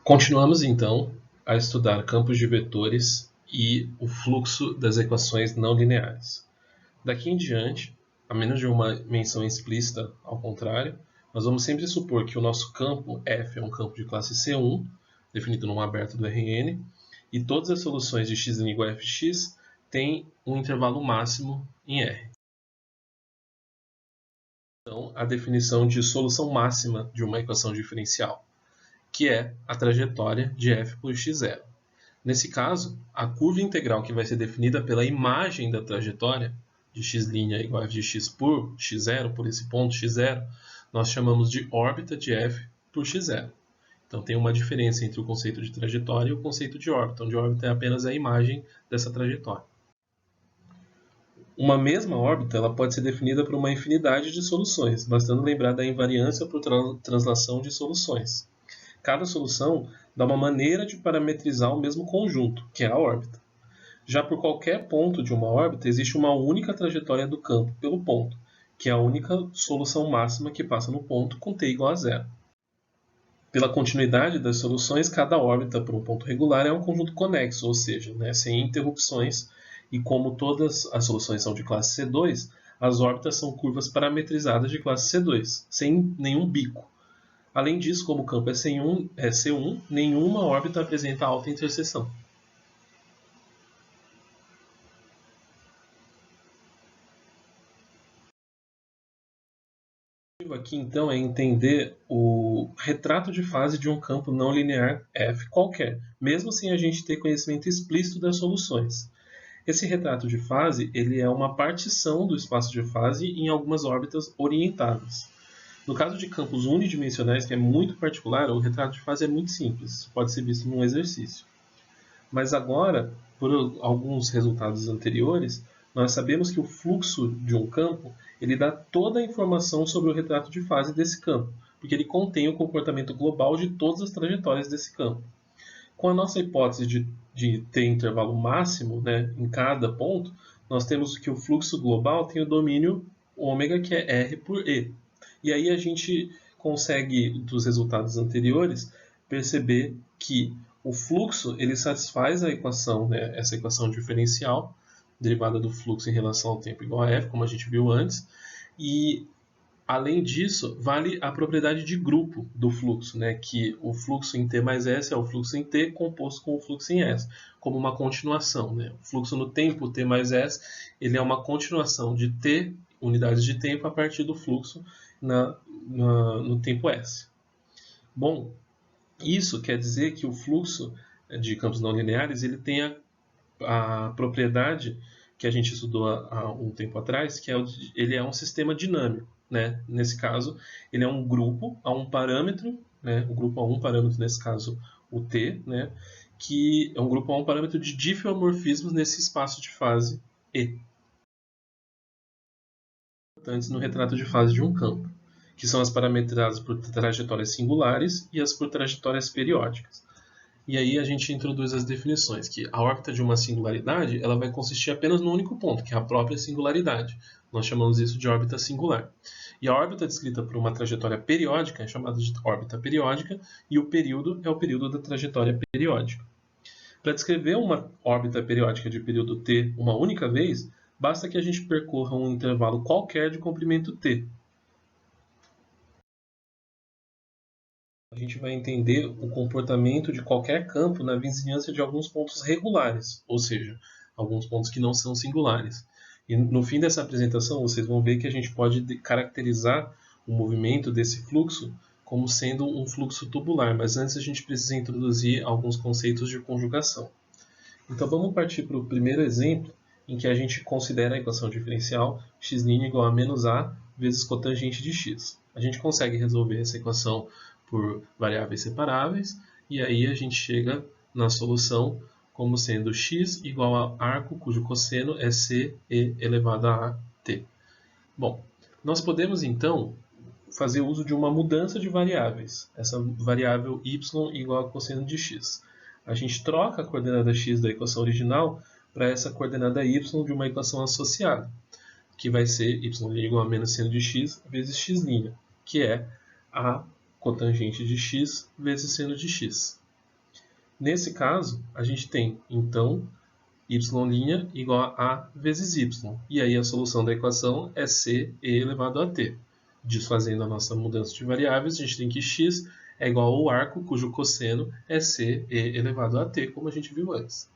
Continuamos então a estudar campos de vetores e o fluxo das equações não lineares. Daqui em diante, a menos de uma menção explícita ao contrário, nós vamos sempre supor que o nosso campo f é um campo de classe C1, definido num aberto do Rn, e todas as soluções de x igual a fx têm um intervalo máximo em R. Então, a definição de solução máxima de uma equação diferencial, que é a trajetória de f por x0. Nesse caso, a curva integral que vai ser definida pela imagem da trajetória de x' igual a f de x por x0, por esse ponto x0, nós chamamos de órbita de f por x0. Então tem uma diferença entre o conceito de trajetória e o conceito de órbita, onde a órbita é apenas a imagem dessa trajetória. Uma mesma órbita ela pode ser definida por uma infinidade de soluções, bastando lembrar da invariância por translação de soluções. Cada solução dá uma maneira de parametrizar o mesmo conjunto, que é a órbita. Já por qualquer ponto de uma órbita, existe uma única trajetória do campo pelo ponto, que é a única solução máxima que passa no ponto com t igual a zero. Pela continuidade das soluções, cada órbita por um ponto regular é um conjunto conexo, ou seja, sem interrupções, e como todas as soluções são de classe C2, as órbitas são curvas parametrizadas de classe C2, sem nenhum bico. Além disso, como o campo é C1, nenhuma órbita apresenta alta interseção. O objetivo aqui, então, é entender o retrato de fase de um campo não linear F qualquer, mesmo sem a gente ter conhecimento explícito das soluções. Esse retrato de fase ele é uma partição do espaço de fase em algumas órbitas orientadas. No caso de campos unidimensionais, que é muito particular, o retrato de fase é muito simples, pode ser visto num exercício. Mas agora, por alguns resultados anteriores, nós sabemos que o fluxo de um campo ele dá toda a informação sobre o retrato de fase desse campo, porque ele contém o comportamento global de todas as trajetórias desse campo. Com a nossa hipótese de ter intervalo máximo em cada ponto, nós temos que o fluxo global tem o domínio ômega, que é R por E. E aí a gente consegue, dos resultados anteriores, perceber que o fluxo ele satisfaz a equação, essa equação diferencial, derivada do fluxo em relação ao tempo igual a F, como a gente viu antes, e além disso, vale a propriedade de grupo do fluxo, que o fluxo em T mais S é o fluxo em T composto com o fluxo em S, como uma continuação. O fluxo no tempo T mais S ele é uma continuação de T, unidades de tempo, a partir do fluxo no tempo S. Bom, isso quer dizer que o fluxo de campos não lineares ele tem a propriedade que a gente estudou há um tempo atrás, que ele é um sistema dinâmico. Nesse caso, ele é um grupo a um parâmetro, o grupo a um parâmetro, nesse caso o T, que é um grupo a um parâmetro de diffeomorfismos nesse espaço de fase E. Importantes no retrato de fase de um campo, que são as parametrizadas por trajetórias singulares e as por trajetórias periódicas. E aí a gente introduz as definições, que a órbita de uma singularidade ela vai consistir apenas num único ponto, que é a própria singularidade. Nós chamamos isso de órbita singular. E a órbita descrita por uma trajetória periódica é chamada de órbita periódica, e o período é o período da trajetória periódica. Para descrever uma órbita periódica de período t uma única vez, basta que a gente percorra um intervalo qualquer de comprimento t. A gente vai entender o comportamento de qualquer campo na vizinhança de alguns pontos regulares, ou seja, alguns pontos que não são singulares. E no fim dessa apresentação, vocês vão ver que a gente pode caracterizar o movimento desse fluxo como sendo um fluxo tubular, mas antes a gente precisa introduzir alguns conceitos de conjugação. Então vamos partir para o primeiro exemplo, em que a gente considera a equação diferencial x' igual a menos a vezes cotangente de x. A gente consegue resolver essa equação por variáveis separáveis, e aí a gente chega na solução como sendo x igual a arco cujo cosseno é c e elevado a t. Bom, nós podemos então fazer uso de uma mudança de variáveis. Essa variável y igual a cosseno de x. A gente troca a coordenada x da equação original para essa coordenada y de uma equação associada, que vai ser y' igual a menos seno de x vezes x', que é a cotangente de x vezes seno de x. Nesse caso, a gente tem, então, y' igual a A vezes y. E aí a solução da equação é c e elevado a t. Desfazendo a nossa mudança de variáveis, a gente tem que x é igual ao arco, cujo cosseno é c e elevado a t, como a gente viu antes.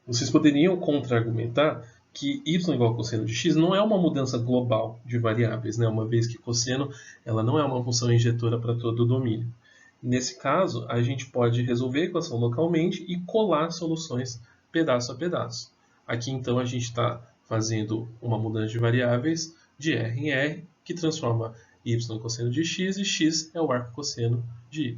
Vocês poderiam contra-argumentar que y igual ao cosseno de x não é uma mudança global de variáveis, né? Uma vez que cosseno ela não é uma função injetora para todo o domínio. Nesse caso, a gente pode resolver a equação localmente e colar soluções pedaço a pedaço. Aqui, então, a gente está fazendo uma mudança de variáveis de R em R, que transforma y em cosseno de x, e x é o arco cosseno de y.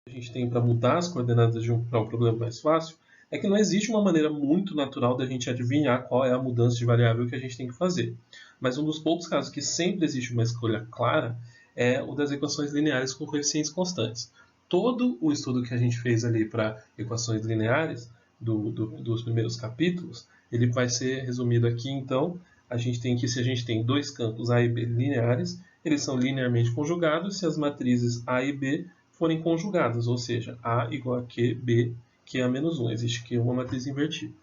A gente tem para mudar as coordenadas para um problema mais fácil é que não existe uma maneira muito natural da gente adivinhar qual é a mudança de variável que a gente tem que fazer. Mas um dos poucos casos que sempre existe uma escolha clara é o das equações lineares com coeficientes constantes. Todo o estudo que a gente fez ali para equações lineares dos primeiros capítulos, ele vai ser resumido aqui. Então, a gente tem que, se a gente tem dois campos A e B lineares, eles são linearmente conjugados se as matrizes A e B forem conjugadas, ou seja, A igual a Q, B, Q a menos 1. Existe Q uma matriz invertida.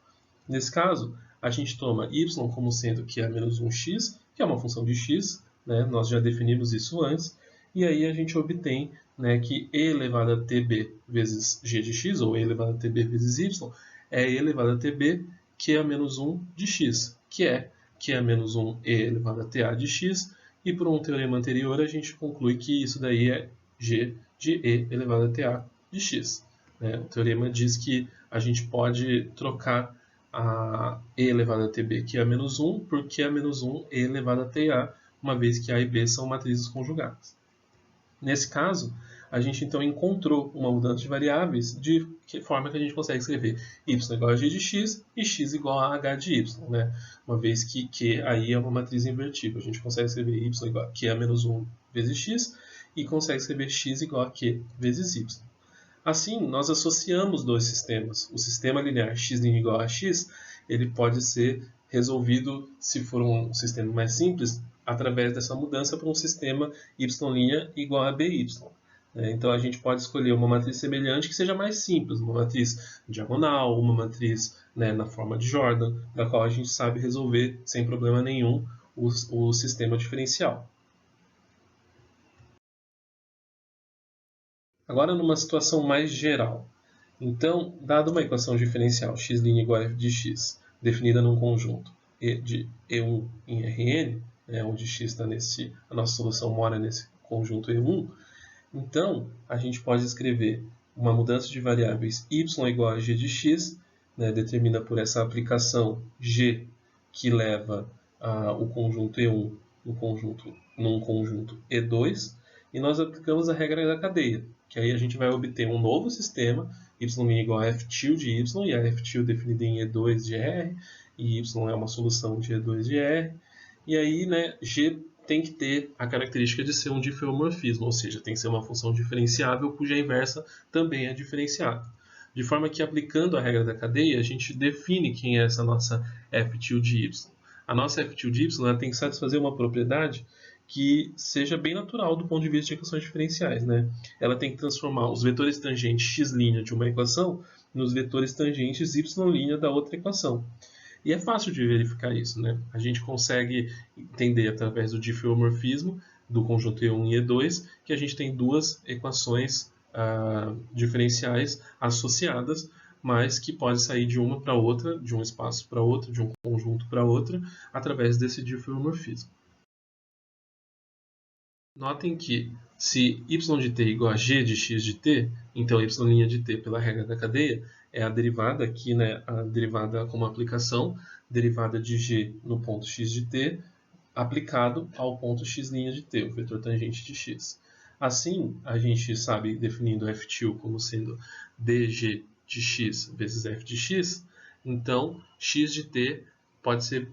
Nesse caso, a gente toma y como sendo Q a menos 1x, que é uma função de x, né? Nós já definimos isso antes, e aí a gente obtém, né, que e elevado a tb vezes g de x, ou e elevado a tb vezes y, é e elevado a tb Q a menos 1 de x, que é Q a menos 1 e elevado a ta de x, e por um teorema anterior a gente conclui que isso daí é g de e elevado a ta de x. O teorema diz que a gente pode trocar a e elevado a tb, que é a menos 1, por q a menos 1 e elevado a ta, uma vez que a e b são matrizes conjugadas. Nesse caso, a gente então encontrou uma mudança de variáveis de que forma que a gente consegue escrever y igual a g de x e x igual a h de y, né? Uma vez que q aí é uma matriz invertível. A gente consegue escrever y igual a q a menos 1 vezes x e consegue escrever x igual a q vezes y. Assim, nós associamos dois sistemas. O sistema linear x' igual a x, ele pode ser resolvido, se for um sistema mais simples, através dessa mudança para um sistema y' igual a by. Então, a gente pode escolher uma matriz semelhante que seja mais simples, uma matriz diagonal, uma matriz, né, na forma de Jordan, da qual a gente sabe resolver sem problema nenhum o sistema diferencial. Agora, numa situação mais geral. Então, dada uma equação diferencial x' igual a f de x, definida num conjunto de E1 em Rn, onde x está a nossa solução mora nesse conjunto E1, então a gente pode escrever uma mudança de variáveis y igual a g de x, determina por essa aplicação g que leva o conjunto E1 num conjunto E2, e nós aplicamos a regra da cadeia, que aí a gente vai obter um novo sistema, y' igual a f' de y, e a f' definida em E2 de R, e y é uma solução de E2 de R, e aí, né, G tem que ter a característica de ser um diffeomorfismo, ou seja, tem que ser uma função diferenciável cuja inversa também é diferenciável. De forma que, aplicando a regra da cadeia, a gente define quem é essa nossa f' de y. A nossa f' de y ela tem que satisfazer uma propriedade que seja bem natural do ponto de vista de equações diferenciais, né? Ela tem que transformar os vetores tangentes x' de uma equação nos vetores tangentes y' da outra equação. E é fácil de verificar isso, né? A gente consegue entender através do diffeomorfismo do conjunto E1 e E2 que a gente tem duas equações diferenciais associadas, mas que pode sair de uma para outra, de um espaço para outro, de um conjunto para outro, através desse diffeomorfismo. Notem que se y de t igual a g de x de t, então y' de t pela regra da cadeia é a derivada aqui, né, a derivada como aplicação, derivada de g no ponto x de t, aplicado ao ponto x' de t, o vetor tangente de x. Assim, a gente sabe, definindo f' como sendo dg de x vezes f de x, então x de t pode ser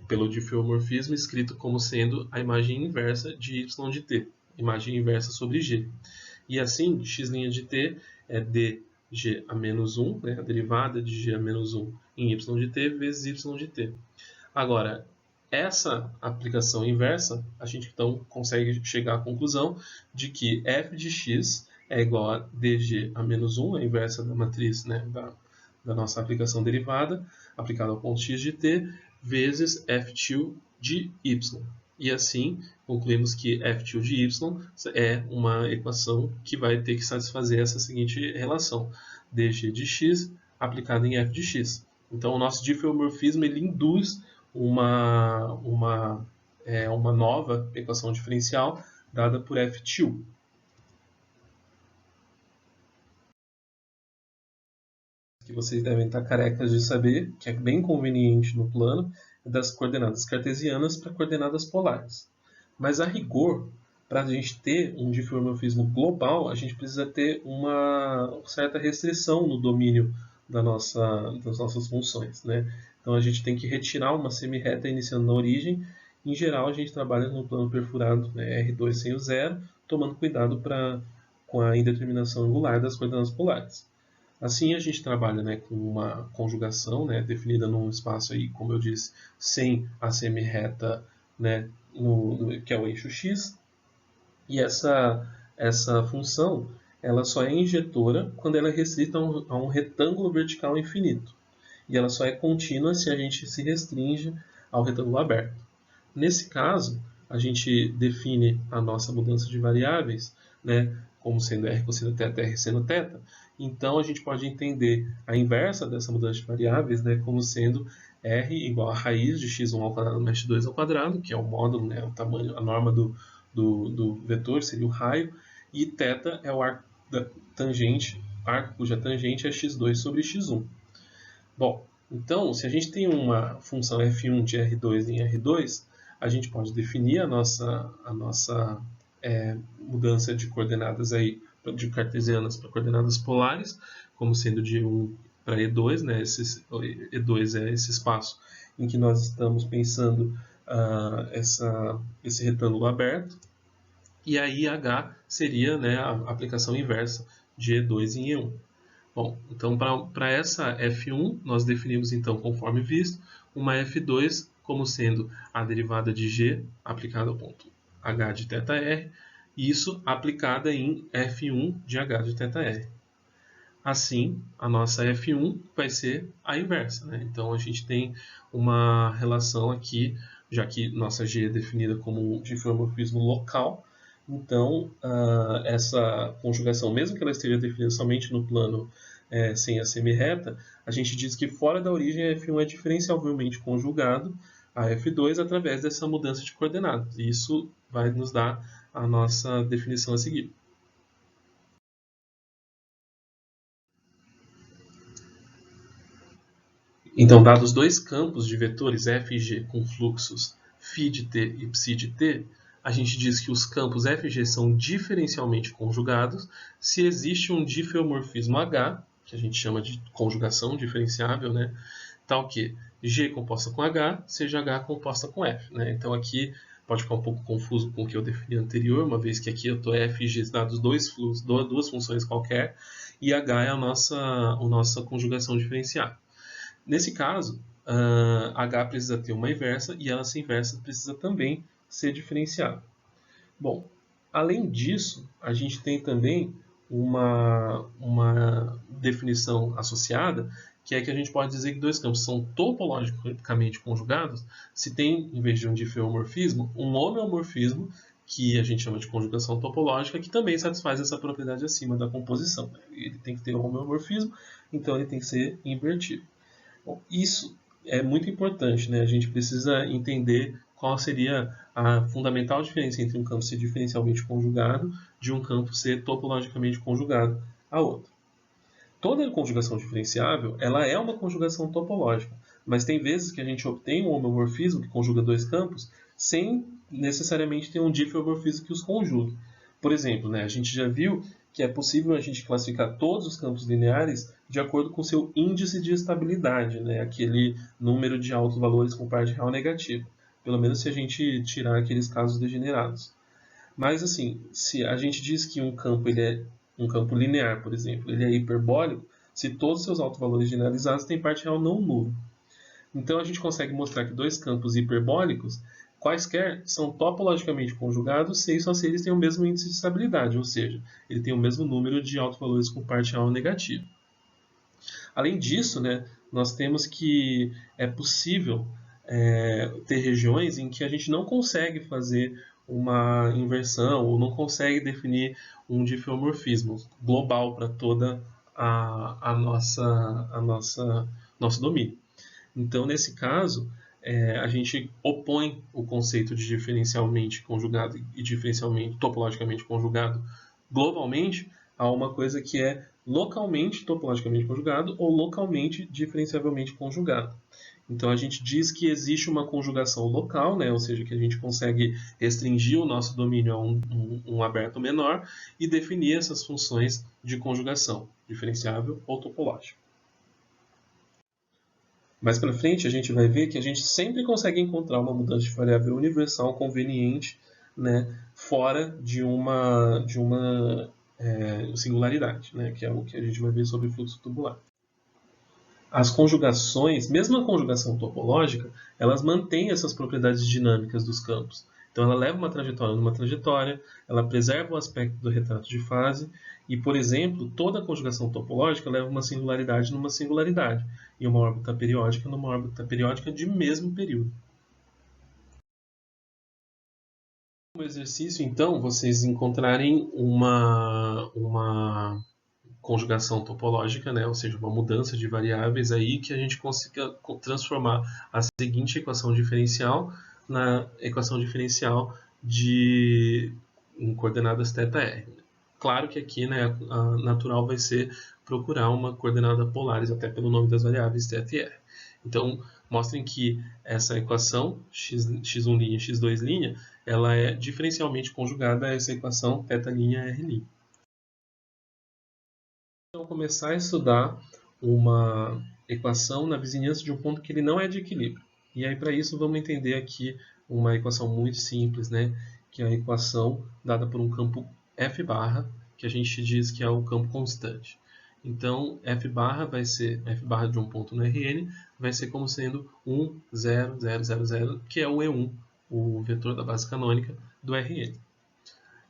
pelo diffeomorfismo, escrito como sendo a imagem inversa de y de t, imagem inversa sobre g. E assim, x' de t é dg a menos 1, a derivada de g a menos 1 em y de t vezes y de t. Agora, essa aplicação inversa, a gente então consegue chegar à conclusão de que f de x é igual a dg a menos 1, a inversa da matriz, né, da nossa aplicação derivada, aplicada ao ponto x de t, vezes f2 de y. E assim, concluímos que f2 de y é uma equação que vai ter que satisfazer essa seguinte relação, dg de x aplicada em f de x. Então, o nosso diffeomorfismo ele induz uma nova equação diferencial dada por f2. Que vocês devem estar carecas de saber, que é bem conveniente no plano, é das coordenadas cartesianas para coordenadas polares. Mas, a rigor, para a gente ter um diffeomorfismo global, a gente precisa ter uma certa restrição no domínio das nossas funções, né? Então, a gente tem que retirar uma semirreta iniciando na origem. Em geral, a gente trabalha no plano perfurado, né, R2 sem o zero, tomando cuidado com a indeterminação angular das coordenadas polares. Assim, a gente trabalha, né, com uma conjugação, né, definida num espaço, aí, como eu disse, sem a semirreta, né, que é o eixo x. E essa função ela só é injetora quando ela é restrita a um retângulo vertical infinito. E ela só é contínua se a gente se restringe ao retângulo aberto. Nesse caso, a gente define a nossa mudança de variáveis, né, como sendo r cosseno θ, r seno θ. Então, a gente pode entender a inversa dessa mudança de variáveis, né, como sendo r igual a raiz de x1 ao quadrado mais x2 ao quadrado, que é o módulo, né, o tamanho, a norma do vetor, seria o raio, e θ é o arco da tangente, arco cuja tangente é x2 sobre x1. Bom, então, se a gente tem uma função f1 de R2 em R2, a gente pode definir a nossa mudança de coordenadas aí, de cartesianas para coordenadas polares, como sendo de 1 para E2, né? E2 é esse espaço em que nós estamos pensando esse retângulo aberto, e aí H seria, né, a aplicação inversa de E2 em E1. Bom, então para essa F1, nós definimos então, conforme visto, uma F2 como sendo a derivada de G aplicada ao ponto H de θr, e isso aplicada em F1 de H de θr. Assim, a nossa F1 vai ser a inversa, né? Então a gente tem uma relação aqui, já que nossa G é definida como um diffeomorfismo local, então essa conjugação, mesmo que ela esteja definida somente no plano sem a semirreta, a gente diz que fora da origem a F1 é diferenciavelmente conjugado a F2 através dessa mudança de coordenadas. E isso vai nos dar a nossa definição a seguir. Então, dados dois campos de vetores f e g com fluxos φ de t e ψ de t, a gente diz que os campos f e g são diferencialmente conjugados se existe um diffeomorfismo H, que a gente chama de conjugação diferenciável, né? Tal que G composta com H seja H composta com F, né? Então aqui pode ficar um pouco confuso com o que eu defini anterior, uma vez que aqui eu estou F e G dados duas funções qualquer, e H é a nossa conjugação diferenciável. Nesse caso, H precisa ter uma inversa e essa inversa precisa também ser diferenciável. Bom, além disso, a gente tem também uma definição associada, que é que a gente pode dizer que dois campos são topologicamente conjugados se tem, em vez de um diffeomorfismo, um homeomorfismo, que a gente chama de conjugação topológica, que também satisfaz essa propriedade acima da composição. Ele tem que ter um homeomorfismo, então ele tem que ser invertido. Bom, isso é muito importante, né? A gente precisa entender qual seria a fundamental diferença entre um campo ser diferencialmente conjugado de um campo ser topologicamente conjugado a outro. Toda conjugação diferenciável ela é uma conjugação topológica, mas tem vezes que a gente obtém um homeomorfismo que conjuga dois campos sem necessariamente ter um diffeomorfismo que os conjugue. Por exemplo, né, a gente já viu que é possível a gente classificar todos os campos lineares de acordo com seu índice de estabilidade, né, aquele número de altos valores com parte real negativa, pelo menos se a gente tirar aqueles casos degenerados. Mas assim, se a gente diz que um campo ele é um campo linear, por exemplo, ele é hiperbólico se todos os seus altos valores generalizados têm parte real não nula. Então a gente consegue mostrar que dois campos hiperbólicos, quaisquer, são topologicamente conjugados se só se eles têm o mesmo índice de estabilidade, ou seja, ele tem o mesmo número de autovalores com partial negativo. Além disso, né, nós temos que é possível ter regiões em que a gente não consegue fazer uma inversão ou não consegue definir um diffeomorfismo global para toda nosso domínio. Então, nesse caso, a gente opõe o conceito de diferencialmente conjugado e diferencialmente topologicamente conjugado globalmente a uma coisa que é localmente topologicamente conjugado ou localmente diferenciavelmente conjugado. Então a gente diz que existe uma conjugação local, né? Ou seja, que a gente consegue restringir o nosso domínio a um aberto menor e definir essas funções de conjugação, diferenciável ou topológico. Mais para frente a gente vai ver que a gente sempre consegue encontrar uma mudança de variável universal conveniente, né, fora de uma singularidade, né, que é o que a gente vai ver sobre fluxo tubular. As conjugações, mesmo a conjugação topológica, elas mantêm essas propriedades dinâmicas dos campos. Então ela leva uma trajetória numa trajetória, ela preserva o aspecto do retrato de fase e, por exemplo, toda conjugação topológica leva uma singularidade numa singularidade e uma órbita periódica numa órbita periódica de mesmo período. No exercício, então, vocês encontrarem uma conjugação topológica, né? Ou seja, uma mudança de variáveis aí que a gente consiga transformar a seguinte equação diferencial na equação diferencial em coordenadas θr. Claro que aqui, né, a natural vai ser procurar uma coordenada polares, até pelo nome das variáveis θ e r. Então, mostrem que essa equação x1' x2', ela é diferencialmente conjugada a essa equação θ'R'. Então, começar a estudar uma equação na vizinhança de um ponto que ele não é de equilíbrio. E aí, para isso, vamos entender aqui uma equação muito simples, né? Que é a equação dada por um campo f barra, que a gente diz que é o campo constante. Então, f barra vai ser f barra de um ponto no Rn, vai ser como sendo 1, 0, 0, 0, 0, que é o E1, o vetor da base canônica do Rn.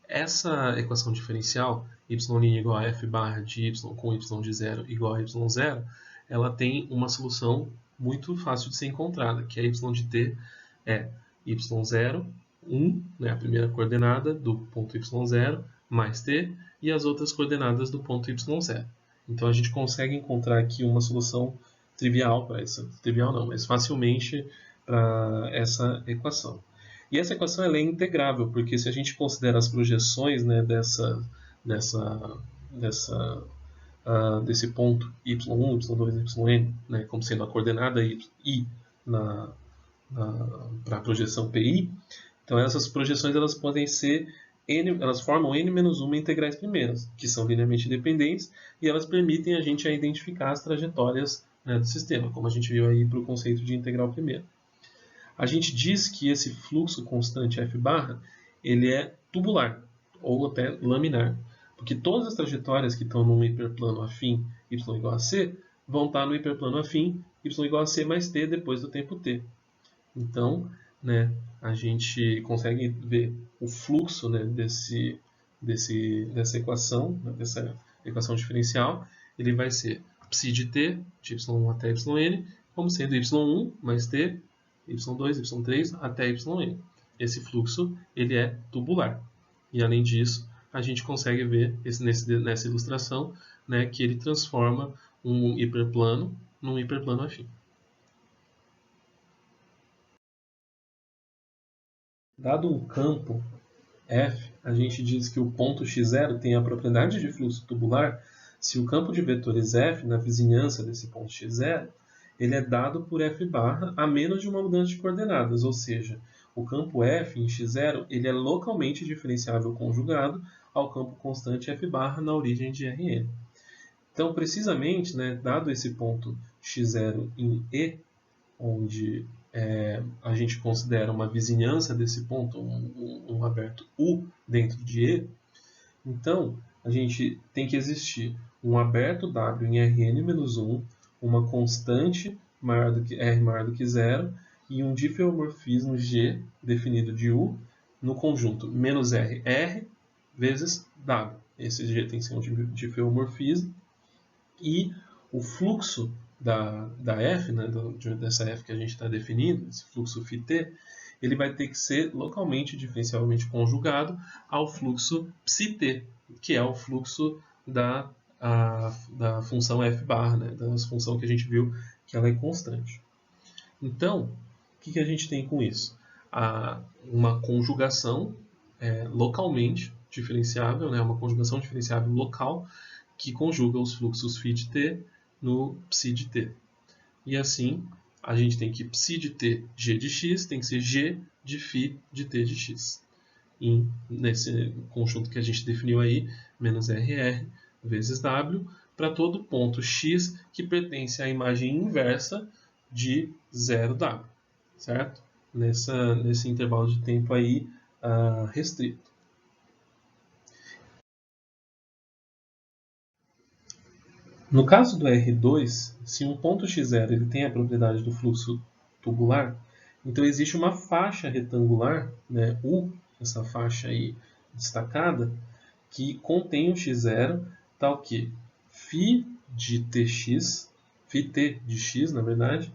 Essa equação diferencial, y' igual a f barra de y com y de 0 igual a y0, ela tem uma solução muito fácil de ser encontrada, que é y de t é y0, 1, né, a primeira coordenada do ponto y0, mais t, e as outras coordenadas do ponto y0. Então a gente consegue encontrar aqui uma solução trivial para essa, trivial não, mas facilmente para essa equação. E essa equação ela é integrável, porque se a gente considera as projeções, né, desse ponto y1, y2, yn, né, como sendo a coordenada i para a projeção pi, então essas projeções elas podem ser elas formam n-1 integrais primeiras, que são linearmente dependentes, e elas permitem a gente identificar as trajetórias, né, do sistema, como a gente viu aí para o conceito de integral primeira. A gente diz que esse fluxo constante f barra ele é tubular, ou até laminar, porque todas as trajetórias que estão num hiperplano afim y igual a c vão estar no hiperplano afim y igual a c mais t depois do tempo t. Então, né, a gente consegue ver o fluxo, né, dessa equação, né, dessa equação diferencial. Ele vai ser psi de t, de y1 até yn, como sendo y1 mais t, y2, y3 até yn. Esse fluxo ele é tubular. E além disso, a gente consegue ver nessa ilustração, né, que ele transforma um hiperplano num hiperplano afim. Dado um campo F, a gente diz que o ponto x0 tem a propriedade de fluxo tubular se o campo de vetores F na vizinhança desse ponto x0 ele é dado por f barra a menos de uma mudança de coordenadas, ou seja, o campo F em x0 ele é localmente diferenciável conjugado ao campo constante f barra na origem de Rn. Então, precisamente, né, dado esse ponto x0 em E, onde a gente considera uma vizinhança desse ponto, um aberto U dentro de E, então a gente tem que existir um aberto W em Rn-1, uma constante R maior do que zero e um difeomorfismo G definido de U no conjunto menos R vezes W. Esse G tem que ser um difeomorfismo e o fluxo da F, né, dessa F que a gente está definindo, esse fluxo φt, ele vai ter que ser localmente diferencialmente conjugado ao fluxo ψt, que é o fluxo da função f bar, né, da função que a gente viu que ela é constante. Então, o que a gente tem com isso? Uma conjugação localmente diferenciável, né, uma conjugação diferenciável local que conjuga os fluxos φ de t no ψ de t. E assim, a gente tem que ψ de t, g de x, tem que ser g de φ de t de x. E nesse conjunto que a gente definiu aí, menos RR vezes W, para todo ponto x que pertence à imagem inversa de 0W, certo? Nesse intervalo de tempo aí restrito. No caso do R2, se um ponto x0 ele tem a propriedade do fluxo tubular, então existe uma faixa retangular, né, U, essa faixa aí destacada, que contém o x0, tal que φ de tx, φt de x, na verdade,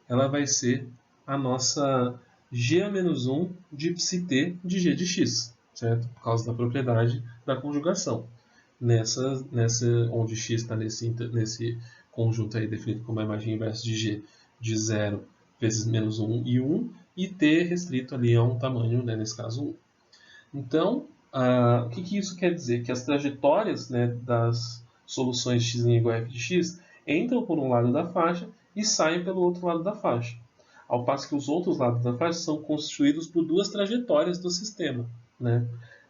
ela vai ser a nossa G-1 de ψt de g de x, certo? Por causa da propriedade da conjugação. Onde x está nesse conjunto aí definido como a imagem inversa de g de 0 vezes menos 1 e 1, e t restrito ali a um tamanho, né, nesse caso 1. Então, o que isso quer dizer? Que as trajetórias, né, das soluções x igual a f de x entram por um lado da faixa e saem pelo outro lado da faixa, ao passo que os outros lados da faixa são constituídos por duas trajetórias do sistema, né?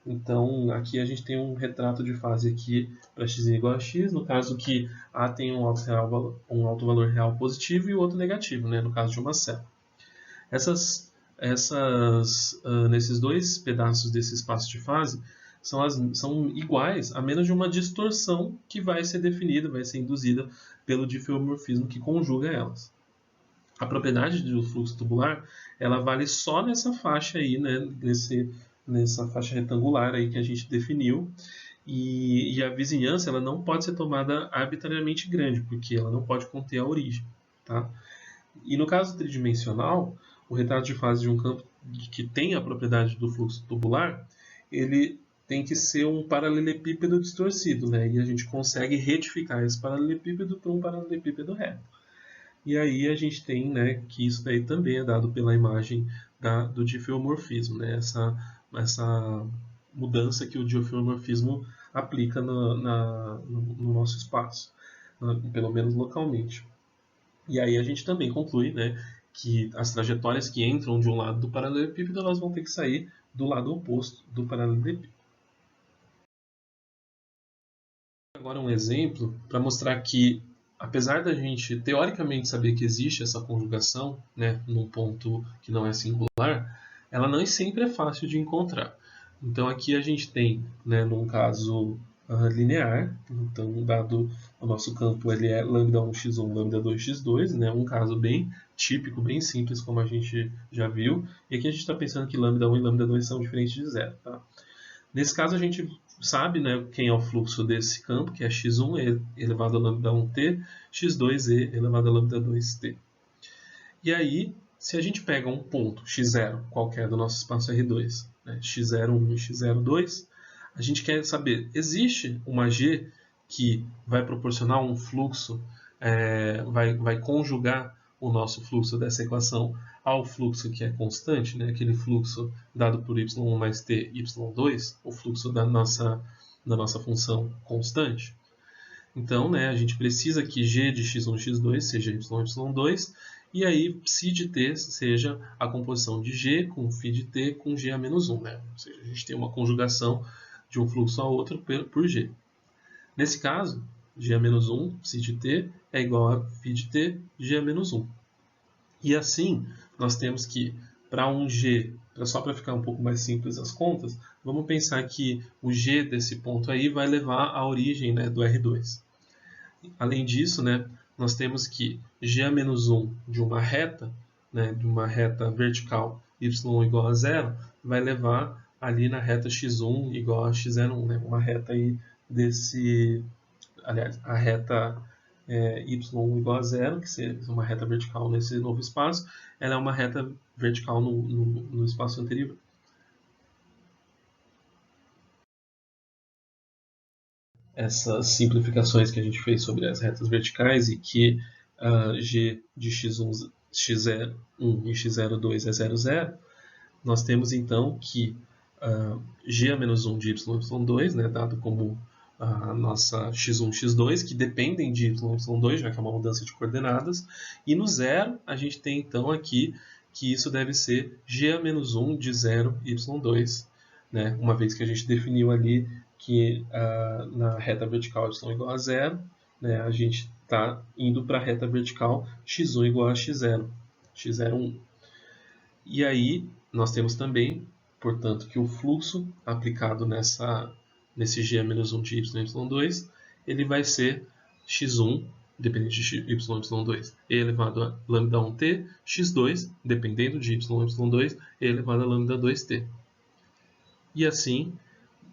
Então, aqui a gente tem um retrato de fase aqui para x igual a x, no caso que A tem um alto valor real positivo e o outro negativo, né, no caso de uma célula. Nesses dois pedaços desse espaço de fase são iguais, a menos de uma distorção que vai ser definida, vai ser induzida pelo difeomorfismo que conjuga elas. A propriedade do fluxo tubular, ela vale só nessa faixa aí, né, nessa faixa retangular aí que a gente definiu, e a vizinhança ela não pode ser tomada arbitrariamente grande, porque ela não pode conter a origem, tá? E no caso tridimensional, o retrato de fase de um campo que tem a propriedade do fluxo tubular, ele tem que ser um paralelepípedo distorcido, né? E a gente consegue retificar esse paralelepípedo para um paralelepípedo reto. E aí a gente tem, né, que isso daí também é dado pela imagem do difeomorfismo, né? Essa mudança que o difeomorfismo aplica no nosso espaço, pelo menos localmente. E aí a gente também conclui, né, que as trajetórias que entram de um lado do paralelepípedo elas vão ter que sair do lado oposto do paralelepípedo. Agora um exemplo para mostrar que, apesar da gente teoricamente saber que existe essa conjugação, né, num ponto que não é singular, ela não sempre é fácil de encontrar. Então aqui a gente tem, né, num caso linear, então dado o nosso campo ele é lambda1x1, lambda2x2, né, um caso bem típico, bem simples como a gente já viu, e aqui a gente está pensando que lambda1 e lambda2 são diferentes de zero. Tá? Nesse caso a gente sabe, né, quem é o fluxo desse campo, que é x1 elevado a lambda1t, x2e elevado a lambda2t. E aí, se a gente pega um ponto x0 qualquer do nosso espaço R2, né, x01 e x02, a gente quer saber, existe uma G que vai proporcionar um fluxo, vai conjugar o nosso fluxo dessa equação ao fluxo que é constante, né, aquele fluxo dado por y1 mais t, y2, o fluxo da nossa função constante? Então, né, a gente precisa que g de x1 e x2 seja y, y2, e aí ψ de t seja a composição de g com φ de t com g a menos 1. Né? Ou seja, a gente tem uma conjugação de um fluxo a outro por g. Nesse caso, g a menos 1, ψ de t, é igual a φ de t, g a menos 1. E assim, nós temos que, para um g, só para ficar um pouco mais simples as contas, vamos pensar que o g desse ponto aí vai levar à origem, né, do R2. Além disso, né, nós temos que G-1 de uma reta, né, de uma reta vertical y igual a 0, vai levar ali na reta x1 igual a x01, né, uma reta aí desse, aliás, a reta y igual a 0, que seria uma reta vertical nesse novo espaço, ela é uma reta vertical no espaço anterior. Essas simplificações que a gente fez sobre as retas verticais e que g de x1, x01 e x02 é 0, 0, nós temos então que g-1 de y, y2, né, dado como a nossa x1, x2, que dependem de y, y2, já que é uma mudança de coordenadas, e no 0 a gente tem então aqui que isso deve ser g-1 de 0, y2, né, uma vez que a gente definiu ali que na reta vertical y igual a 0, né, a gente está indo para a reta vertical x1 igual a x0, x01. E aí nós temos também, portanto, que o fluxo aplicado nesse g-1 de y, y2, ele vai ser x1, dependente de y, y2, e elevado a λ1t, x2, dependendo de y, y2, e elevado a λ2t. E assim,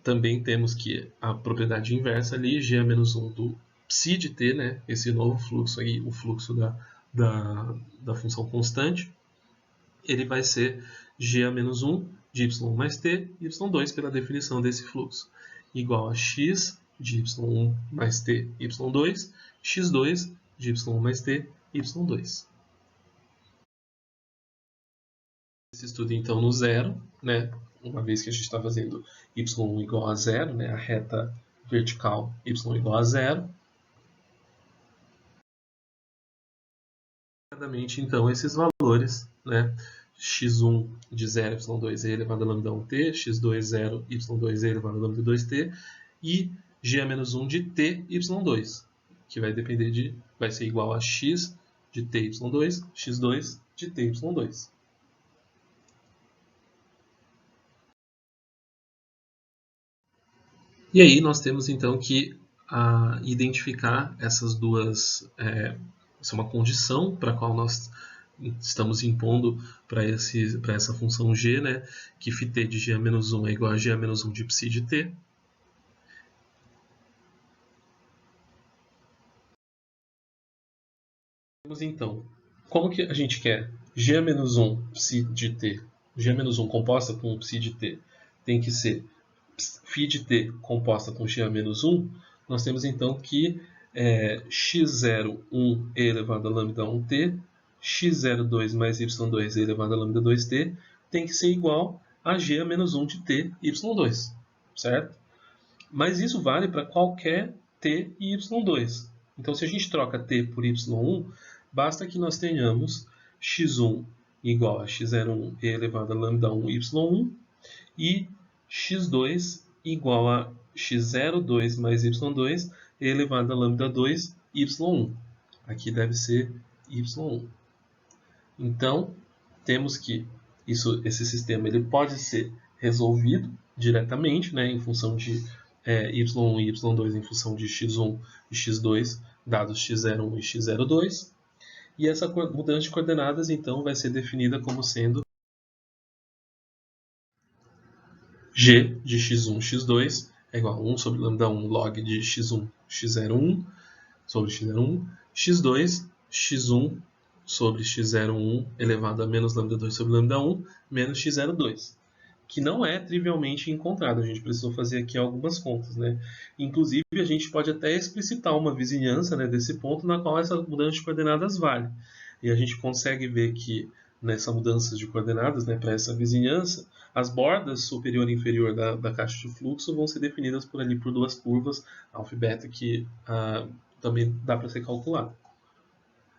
também temos que a propriedade inversa ali, g-1 do psi de t, né, esse novo fluxo aí, o fluxo da função constante, ele vai ser g-1 de y mais t, y2 pela definição desse fluxo, igual a x de y1 mais t, y2, x2 de y1 mais t, y2. Esse estudo então no zero, né? Uma vez que a gente está fazendo y igual a 0, né? A reta vertical y igual a 0. Então esses valores, né? x1 de 0, y2 elevado a λ1t, x2, 0, y2 elevado a λ2t, e g-1 de t, y2, que vai ser igual a x de t, y2, x2 de t, y2. E aí nós temos então que identificar essas duas, essa é uma condição para a qual nós estamos impondo para essa função g, né, que φt de g-1 é igual a g-1 de psi de t. Então, como que a gente quer g-1 psi de t, g-1 composta com psi de t, tem que ser φ de t composta com g-1, nós temos então que x01 e elevado a λ1t, x02 mais y2 e elevado a λ2t tem que ser igual a g-1 de t, y2, certo? Mas isso vale para qualquer t e y2. Então, se a gente troca t por y1, basta que nós tenhamos x1 igual a x01 e elevado a λ1 y1 e x2 igual a x02 mais y2 elevado a λ2 y1. Aqui deve ser y1. Então, temos que esse sistema ele pode ser resolvido diretamente, né, em função de y1 e y2 em função de x1 e x2, dados x01 e x02. E essa mudança de coordenadas, então, vai ser definida como sendo g de x1, x2 é igual a 1 sobre λ1 log de x1, x01 sobre x01, x2, x1 sobre x01 elevado a menos λ2 sobre λ1 menos x02, que não é trivialmente encontrado. A gente precisou fazer aqui algumas contas, né? Inclusive, a gente pode até explicitar uma vizinhança, né, desse ponto na qual essa mudança de coordenadas vale. E a gente consegue ver que nessa mudança de coordenadas, né, para essa vizinhança, as bordas superior e inferior da caixa de fluxo vão ser definidas por ali por duas curvas alfa e beta que também dá para ser calculado.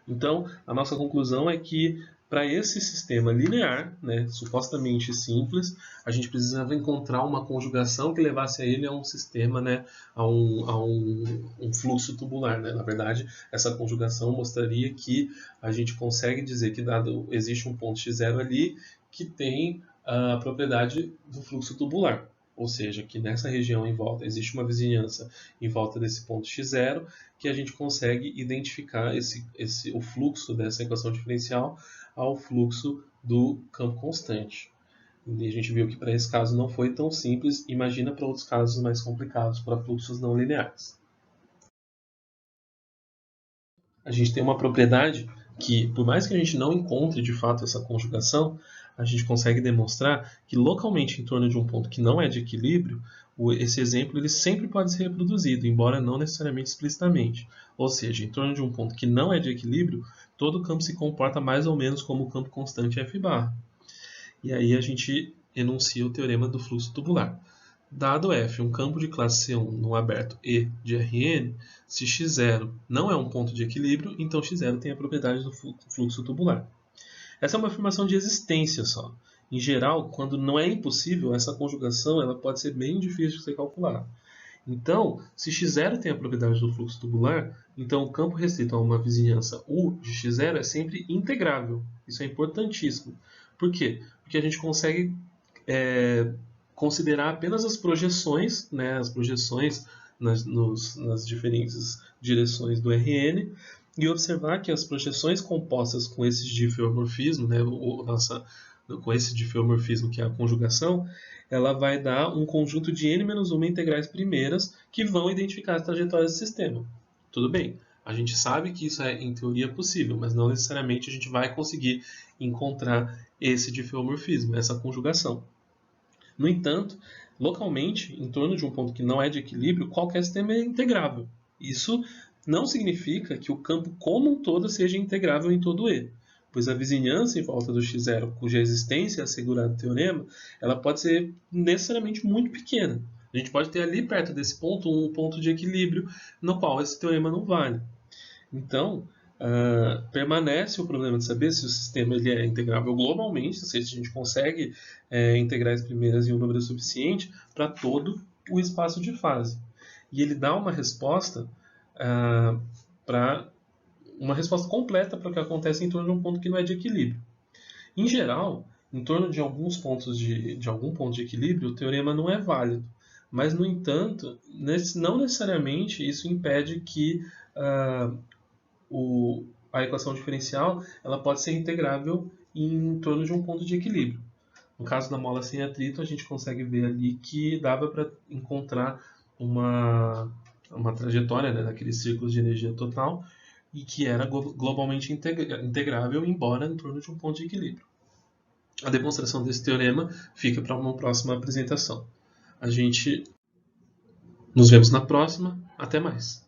Então, a nossa conclusão é que para esse sistema linear, né, supostamente simples, a gente precisava encontrar uma conjugação que levasse a ele a um sistema, né, a um fluxo tubular. Né? Na verdade, essa conjugação mostraria que a gente consegue dizer que existe um ponto x0 ali que tem a propriedade do fluxo tubular. ou seja, que nessa região em volta existe uma vizinhança em volta desse ponto x0, que a gente consegue identificar o fluxo dessa equação diferencial ao fluxo do campo constante. E a gente viu que para esse caso não foi tão simples, imagina para outros casos mais complicados, para fluxos não lineares. A gente tem uma propriedade que, por mais que a gente não encontre de fato essa conjugação, a gente consegue demonstrar que localmente em torno de um ponto que não é de equilíbrio, esse exemplo ele sempre pode ser reproduzido, embora não necessariamente explicitamente. Ou seja, em torno de um ponto que não é de equilíbrio, todo o campo se comporta mais ou menos como o campo constante f bar. E aí a gente enuncia o teorema do fluxo tubular. Dado F um campo de classe C1 no aberto E de Rn, se x0 não é um ponto de equilíbrio, então x0 tem a propriedade do fluxo tubular. Essa é uma afirmação de existência só. Em geral, quando não é impossível, essa conjugação ela pode ser bem difícil de ser calculada. Então, se x0 tem a propriedade do fluxo tubular, então o campo restrito a uma vizinhança U de x0 é sempre integrável. Isso é importantíssimo. Por quê? Porque a gente consegue considerar apenas as projeções, né, as projeções nas diferentes direções do Rn, e observar que as projeções compostas com esse diffeomorfismo, né, com esse diffeomorfismo que é a conjugação, ela vai dar um conjunto de n-1 integrais primeiras que vão identificar as trajetórias do sistema. Tudo bem, a gente sabe que isso é, em teoria, possível, mas não necessariamente a gente vai conseguir encontrar esse diffeomorfismo, essa conjugação. No entanto, localmente, em torno de um ponto que não é de equilíbrio, qualquer sistema é integrável. Isso não significa que o campo como um todo seja integrável em todo E, pois a vizinhança em volta do x0, cuja existência é assegurada no teorema, ela pode ser necessariamente muito pequena. A gente pode ter ali perto desse ponto um ponto de equilíbrio no qual esse teorema não vale. Então, permanece o problema de saber se o sistema ele é integrável globalmente, se a gente consegue integrar as primeiras em um número suficiente para todo o espaço de fase. E ele dá uma resposta completa para o que acontece em torno de um ponto que não é de equilíbrio. Em geral, em torno de alguns pontos de algum ponto de equilíbrio, o teorema não é válido. Mas, no entanto, não necessariamente isso impede que a equação diferencial ela pode ser integrável em torno de um ponto de equilíbrio. No caso da mola sem atrito, a gente consegue ver ali que dava para encontrar uma trajetória, né, daqueles círculos de energia total e que era globalmente integrável, embora em torno de um ponto de equilíbrio. A demonstração desse teorema fica para uma próxima apresentação. A gente nos vemos na próxima. Até mais!